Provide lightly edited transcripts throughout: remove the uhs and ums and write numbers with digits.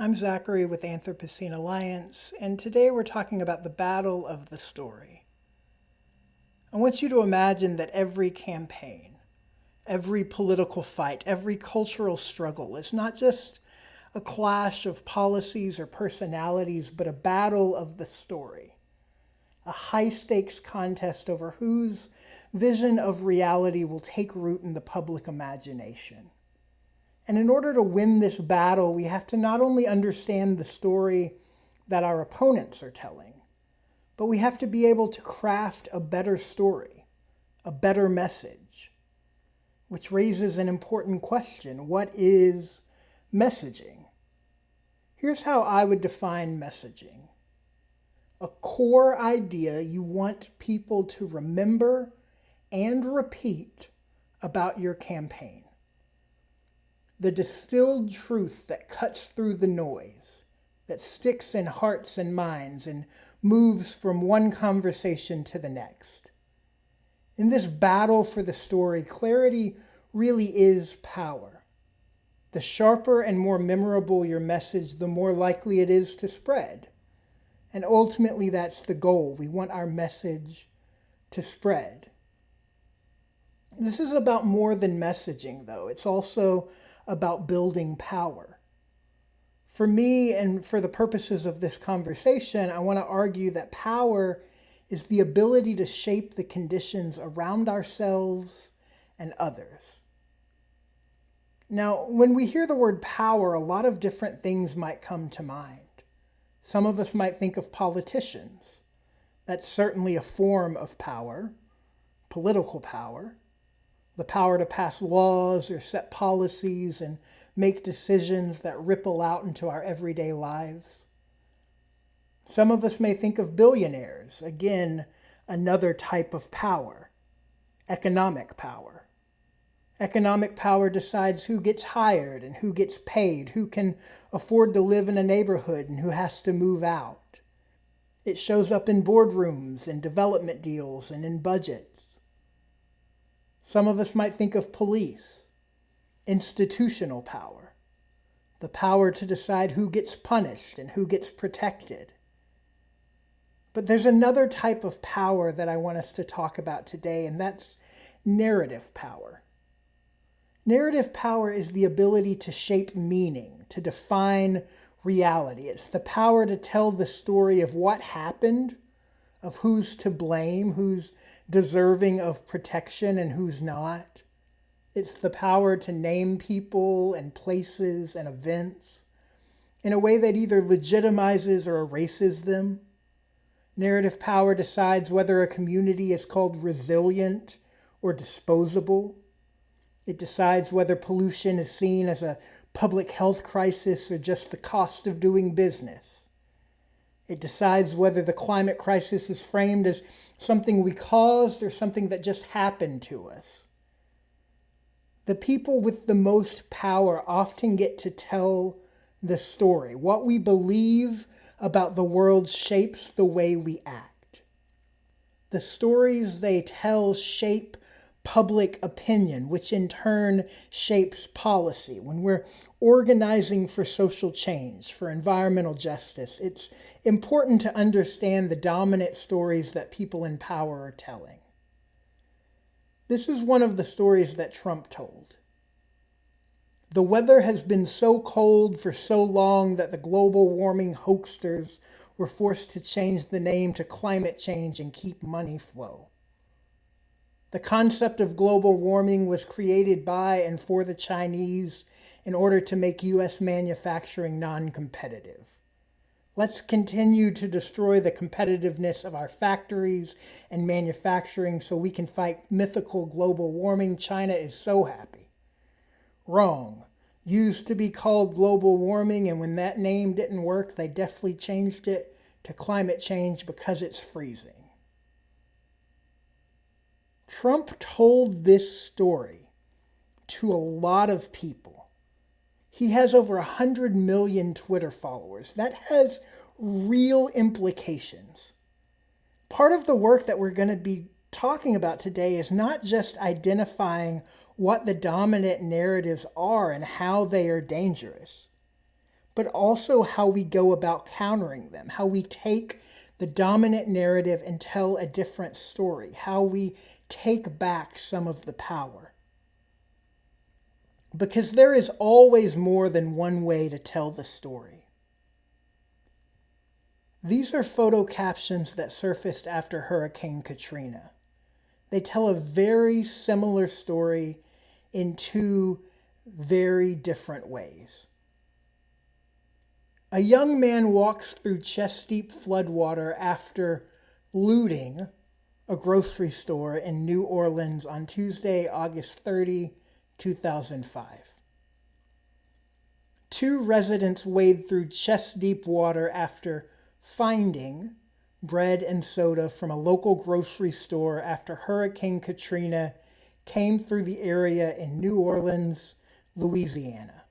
I'm Zachary with Anthropocene Alliance, and today we're talking about the battle of the story. I want you to imagine that every campaign, every political fight, every cultural struggle is not just a clash of policies or personalities, but a battle of the story. A high stakes contest over whose vision of reality will take root in the public imagination. And in order to win this battle, we have to not only understand the story that our opponents are telling, but we have to be able to craft a better story, a better message, which raises an important question. What is messaging? Here's how I would define messaging. A core idea you want people to remember and repeat about your campaign. The distilled truth that cuts through the noise, that sticks in hearts and minds and moves from one conversation to the next. In this battle for the story, clarity really is power. The sharper and more memorable your message, the more likely it is to spread. And ultimately, that's the goal. We want our message to spread. This is about more than messaging, though. It's also about building power. For me, and for the purposes of this conversation, I want to argue that power is the ability to shape the conditions around ourselves and others. Now, when we hear the word power, a lot of different things might come to mind. Some of us might think of politicians. That's certainly a form of power, political power. The power to pass laws or set policies and make decisions that ripple out into our everyday lives. Some of us may think of billionaires, again, another type of power, economic power. Economic power decides who gets hired and who gets paid, who can afford to live in a neighborhood and who has to move out. It shows up in boardrooms and development deals and in budgets. Some of us might think of police, institutional power, the power to decide who gets punished and who gets protected. But there's another type of power that I want us to talk about today, and that's narrative power. Narrative power is the ability to shape meaning, to define reality. It's the power to tell the story of what happened, of who's to blame, who's deserving of protection and who's not. It's the power to name people and places and events in a way that either legitimizes or erases them. Narrative power decides whether a community is called resilient or disposable. It decides whether pollution is seen as a public health crisis or just the cost of doing business. It decides whether the climate crisis is framed as something we caused or something that just happened to us. The people with the most power often get to tell the story. What we believe about the world shapes the way we act. The stories they tell shape public opinion, which in turn shapes policy. When we're organizing for social change, for environmental justice, it's important to understand the dominant stories that people in power are telling. This is one of the stories that Trump told. The weather has been so cold for so long that the global warming hoaxers were forced to change the name to climate change and keep money flow. The concept of global warming was created by and for the Chinese in order to make U.S. manufacturing non-competitive. Let's continue to destroy the competitiveness of our factories and manufacturing so we can fight mythical global warming. China is so happy. Wrong. Used to be called global warming, and when that name didn't work, they definitely changed it to climate change because it's freezing. Trump told this story to a lot of people. He has over 100 million Twitter followers. That has real implications. Part of the work that we're going to be talking about today is not just identifying what the dominant narratives are and how they are dangerous. but also how we go about countering them, how we take the dominant narrative and tell a different story, how we take back some of the power. Because there is always more than one way to tell the story. These are photo captions that surfaced after Hurricane Katrina. They tell a very similar story in two very different ways. A young man walks through chest-deep floodwater after looting a grocery store in New Orleans on Tuesday, August 30, 2005. Two residents wade through chest-deep water after finding bread and soda from a local grocery store after Hurricane Katrina came through the area in New Orleans, Louisiana.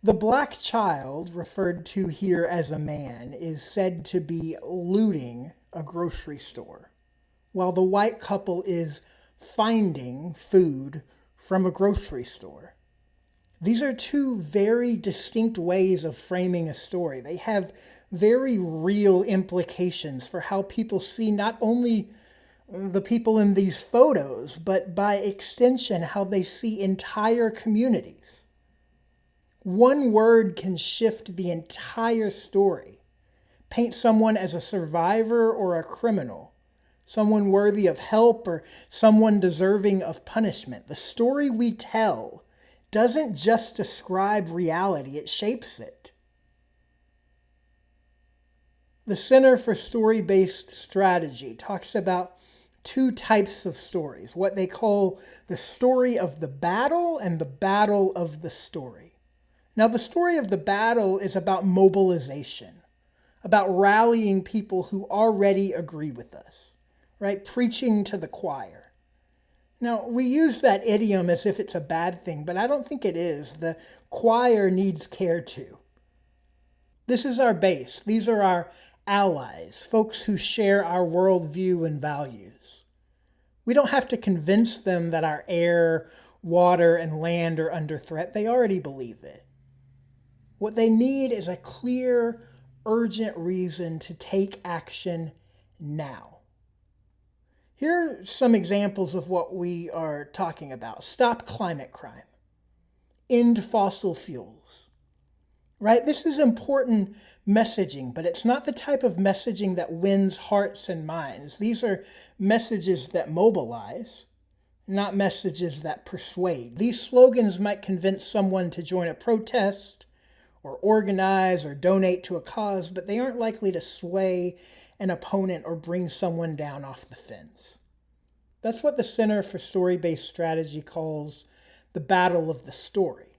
The black child, referred to here as a man, is said to be looting a grocery store, while the white couple is finding food from a grocery store. These are two very distinct ways of framing a story. They have very real implications for how people see not only the people in these photos, but by extension, how they see entire communities. One word can shift the entire story, paint someone as a survivor or a criminal, someone worthy of help or someone deserving of punishment. The story we tell doesn't just describe reality, it shapes it. The Center for Story-Based Strategy talks about two types of stories, what they call the story of the battle and the battle of the story. Now, the story of the battle is about mobilization, about rallying people who already agree with us, right? Preaching to the choir. Now, we use that idiom as if it's a bad thing, but I don't think it is. The choir needs care too. This is our base. These are our allies, folks who share our worldview and values. We don't have to convince them that our air, water, and land are under threat. They already believe it. What they need is a clear, urgent reason to take action now. Here are some examples of what we are talking about. Stop climate crime. End fossil fuels. Right? This is important messaging, but it's not the type of messaging that wins hearts and minds. These are messages that mobilize, not messages that persuade. These slogans might convince someone to join a protest, or organize or donate to a cause, but they aren't likely to sway an opponent or bring someone down off the fence. That's what the Center for Story-Based Strategy calls the battle of the story.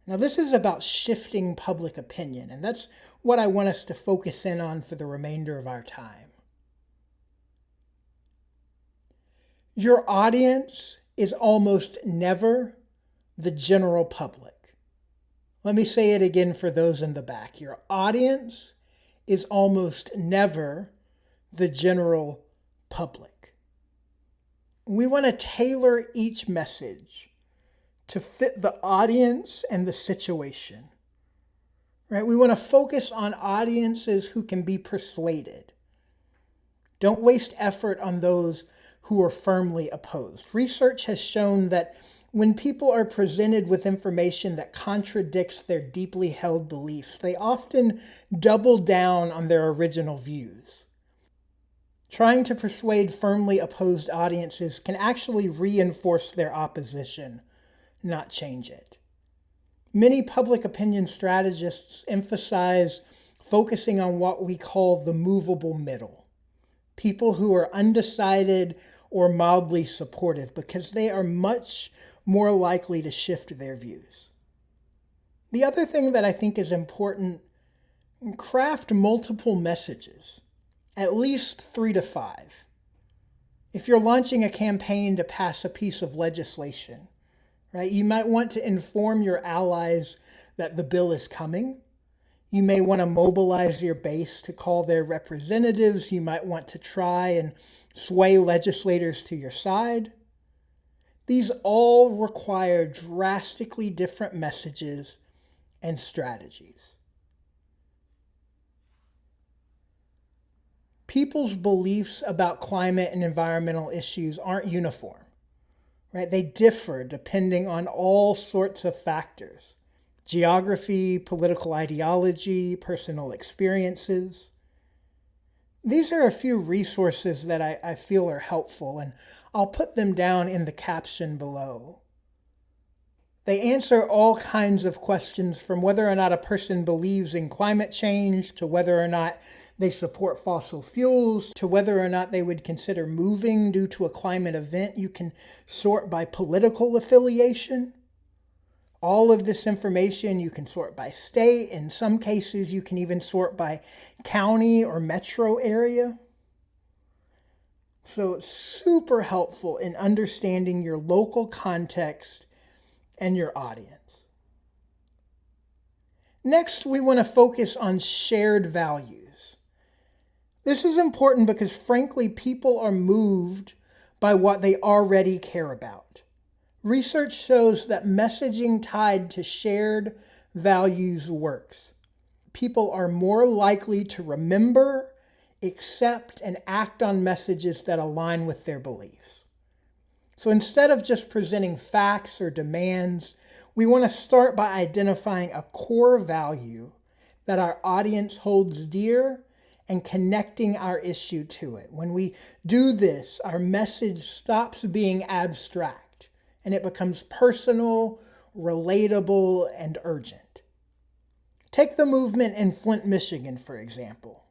Now, this is about shifting public opinion, and that's what I want us to focus in on for the remainder of our time. Your audience is almost never the general public. Let me say it again for those in the back. Your audience is almost never the general public. We want to tailor each message to fit the audience and the situation. Right? We want to focus on audiences who can be persuaded. Don't waste effort on those who are firmly opposed. Research has shown that when people are presented with information that contradicts their deeply held beliefs, they often double down on their original views. Trying to persuade firmly opposed audiences can actually reinforce their opposition, not change it. Many public opinion strategists emphasize focusing on what we call the movable middle. People who are undecided or mildly supportive, because they are much more likely to shift their views. The other thing that I think is important, craft multiple messages, at least 3 to 5. If you're launching a campaign to pass a piece of legislation, right, you might want to inform your allies that the bill is coming. You may want to mobilize your base to call their representatives. You might want to try and sway legislators to your side. These all require drastically different messages and strategies. People's beliefs about climate and environmental issues aren't uniform, right? They differ depending on all sorts of factors: geography, political ideology, personal experiences. These are a few resources that I feel are helpful, and I'll put them down in the caption below. They answer all kinds of questions, from whether or not a person believes in climate change, to whether or not they support fossil fuels, to whether or not they would consider moving due to a climate event. You can sort by political affiliation. All of this information you can sort by state. In some cases, you can even sort by county or metro area. So it's super helpful in understanding your local context and your audience. Next, we want to focus on shared values. This is important because, frankly, people are moved by what they already care about. Research shows that messaging tied to shared values works. People are more likely to remember, accept, and act on messages that align with their beliefs. So instead of just presenting facts or demands, we want to start by identifying a core value that our audience holds dear and connecting our issue to it. When we do this, our message stops being abstract and it becomes personal, relatable, and urgent. Take the movement in Flint, Michigan, for example.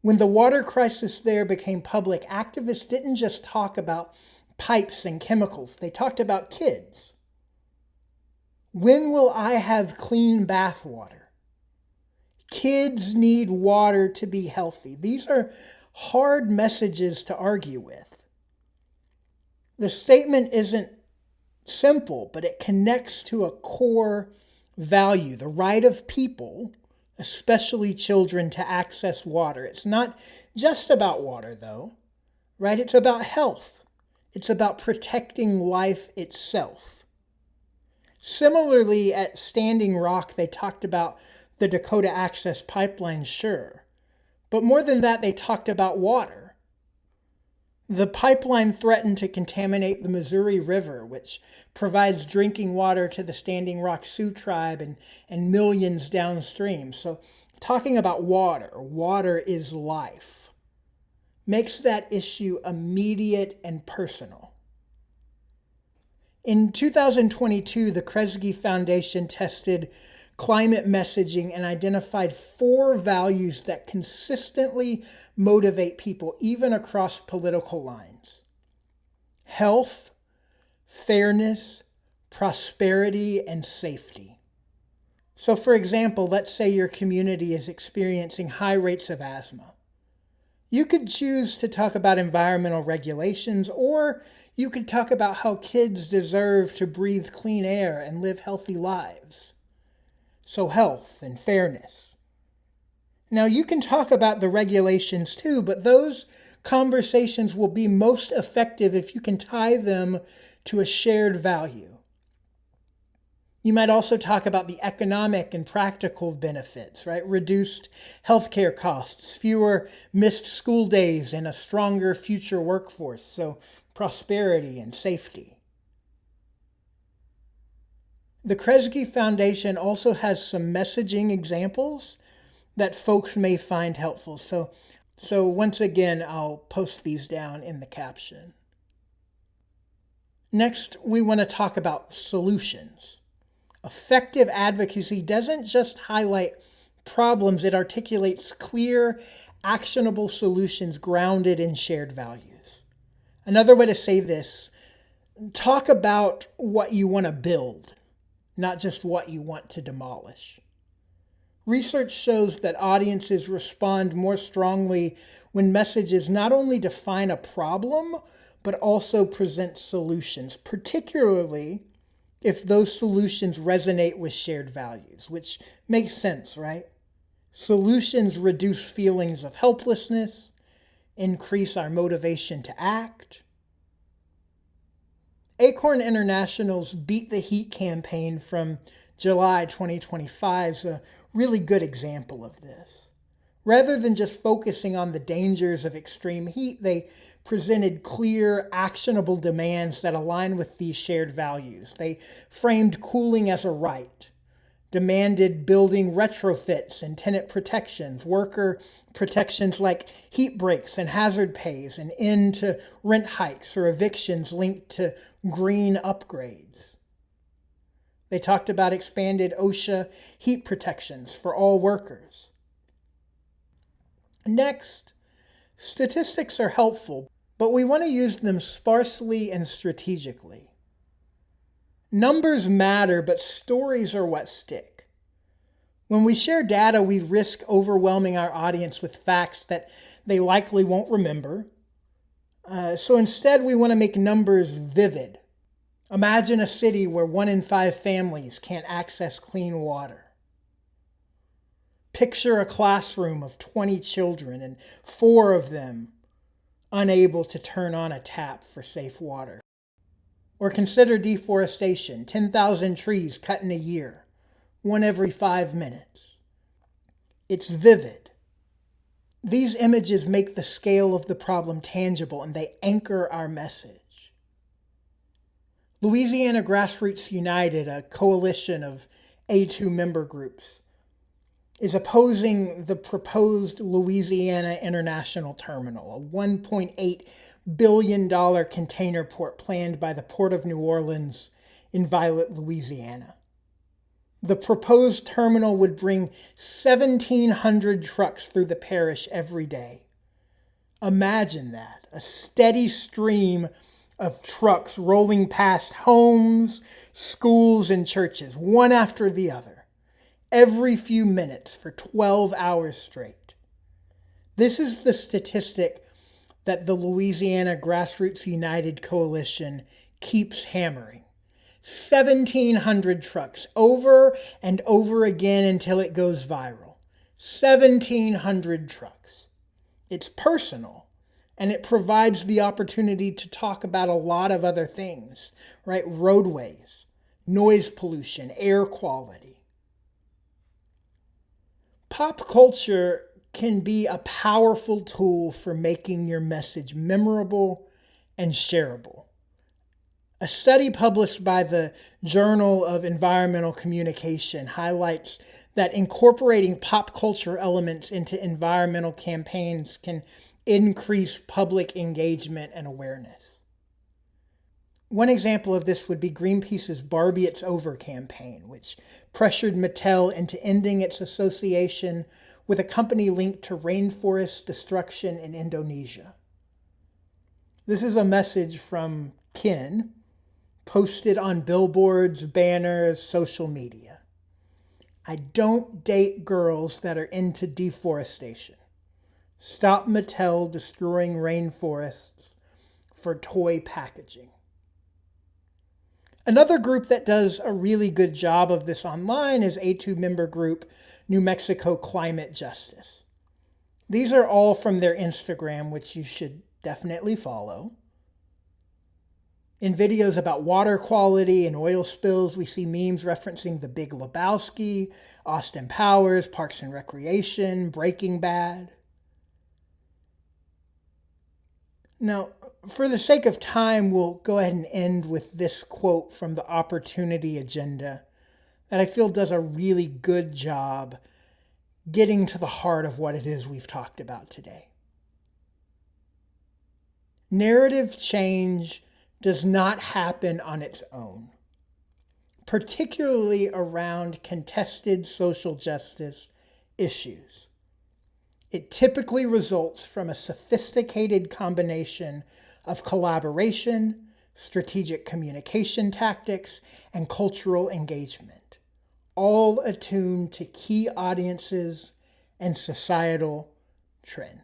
When the water crisis there became public, activists didn't just talk about pipes and chemicals, they talked about kids. When will I have clean bath water? Kids need water to be healthy. These are hard messages to argue with. The statement isn't simple, but it connects to a core value, the right of people, especially children, to access water. It's not just about water, though, right? It's about health. It's about protecting life itself. Similarly, at Standing Rock, they talked about the Dakota Access Pipeline, sure. But more than that, they talked about water. The pipeline threatened to contaminate the Missouri River, which provides drinking water to the Standing Rock Sioux tribe and millions downstream. So talking about water is life, makes that issue immediate and personal. In 2022, the Kresge Foundation tested climate messaging and identified 4 values that consistently motivate people, even across political lines: health, fairness, prosperity, and safety. So, for example, let's say your community is experiencing high rates of asthma. You could choose to talk about environmental regulations, or you could talk about how kids deserve to breathe clean air and live healthy lives. So health and fairness. Now you can talk about the regulations too, but those conversations will be most effective if you can tie them to a shared value. You might also talk about the economic and practical benefits, right? Reduced healthcare costs, fewer missed school days, and a stronger future workforce. So prosperity and safety. The Kresge Foundation also has some messaging examples that folks may find helpful. So once again, I'll post these down in the caption. Next, we want to talk about solutions. Effective advocacy doesn't just highlight problems, it articulates clear, actionable solutions grounded in shared values. Another way to say this: talk about what you want to build, not just what you want to demolish. Research shows that audiences respond more strongly when messages not only define a problem, but also present solutions, particularly if those solutions resonate with shared values, which makes sense, right? Solutions reduce feelings of helplessness, increase our motivation to act. Acorn International's Beat the Heat campaign from July 2025 is a really good example of this. Rather than just focusing on the dangers of extreme heat, they presented clear, actionable demands that align with these shared values. They framed cooling as a right, demanded building retrofits and tenant protections, worker protections like heat breaks and hazard pays, and end to rent hikes or evictions linked to green upgrades. They talked about expanded OSHA heat protections for all workers. Next, statistics are helpful, but we want to use them sparsely and strategically. Numbers matter, but stories are what stick. When we share data, we risk overwhelming our audience with facts that they likely won't remember. So instead, we want to make numbers vivid. Imagine a city where 1 in 5 families can't access clean water. Picture a classroom of 20 children and 4 of them unable to turn on a tap for safe water. Or consider deforestation, 10,000 trees cut in a year, 1 every 5 minutes. It's vivid. These images make the scale of the problem tangible and they anchor our message. Louisiana Grassroots United, a coalition of A2 member groups, is opposing the proposed Louisiana International Terminal, a $1.8 billion container port planned by the Port of New Orleans in Violet, Louisiana. The proposed terminal would bring 1,700 trucks through the parish every day. Imagine that, a steady stream of trucks rolling past homes, schools, and churches, one after the other, every few minutes for 12 hours straight. This is the statistic that the Louisiana Grassroots United Coalition keeps hammering. 1,700 trucks over and over again until it goes viral. 1,700 trucks. It's personal, and it provides the opportunity to talk about a lot of other things, right? Roadways, noise pollution, air quality. Pop culture can be a powerful tool for making your message memorable and shareable. A study published by the Journal of Environmental Communication highlights that incorporating pop culture elements into environmental campaigns can increase public engagement and awareness. One example of this would be Greenpeace's Barbie It's Over campaign, which pressured Mattel into ending its association with a company linked to rainforest destruction in Indonesia. This is a message from Ken, posted on billboards, banners, social media. I don't date girls that are into deforestation. Stop Mattel destroying rainforests for toy packaging. Another group that does a really good job of this online is A2 member group New Mexico Climate Justice. These are all from their Instagram, which you should definitely follow. In videos about water quality and oil spills, we see memes referencing The Big Lebowski, Austin Powers, Parks and Recreation, Breaking Bad. Now, for the sake of time, we'll go ahead and end with this quote from the Opportunity Agenda that I feel does a really good job getting to the heart of what it is we've talked about today. Narrative change does not happen on its own, particularly around contested social justice issues. It typically results from a sophisticated combination of collaboration, strategic communication tactics, and cultural engagement, all attuned to key audiences and societal trends.